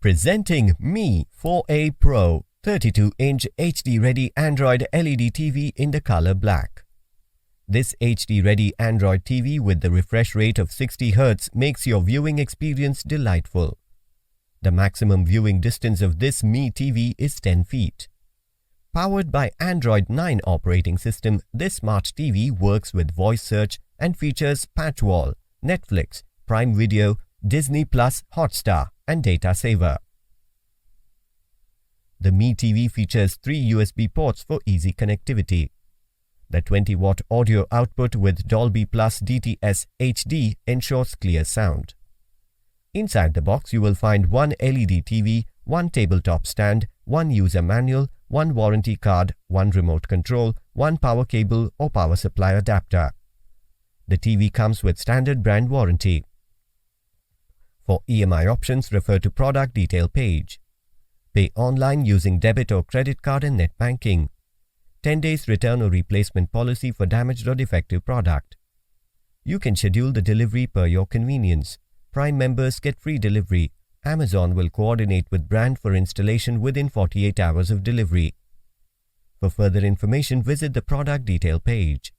Presenting Mi 4A Pro 32-inch HD-ready Android LED TV in the color black. This HD-ready Android TV with the refresh rate of 60 Hz makes your viewing experience delightful. The maximum viewing distance of this Mi TV is 10 feet. Powered by Android 9 operating system, this smart TV works with voice search and features PatchWall, Netflix, Prime Video, Disney+Hotstar and Data Saver. The Mi TV features 3 USB ports for easy connectivity. The 20-watt audio output with Dolby plus DTS-HD ensures clear sound. Inside the box, you will find one LED TV, one tabletop stand, one user manual, one warranty card, one remote control, one power cable or power supply adapter. The TV comes with standard brand warranty. For EMI options, refer to product detail page. Pay online using debit or credit card and net banking. 10 days return or replacement policy for damaged or defective product. You can schedule the delivery per your convenience. Prime members get free delivery. Amazon will coordinate with brand for installation within 48 hours of delivery. For further information, visit the product detail page.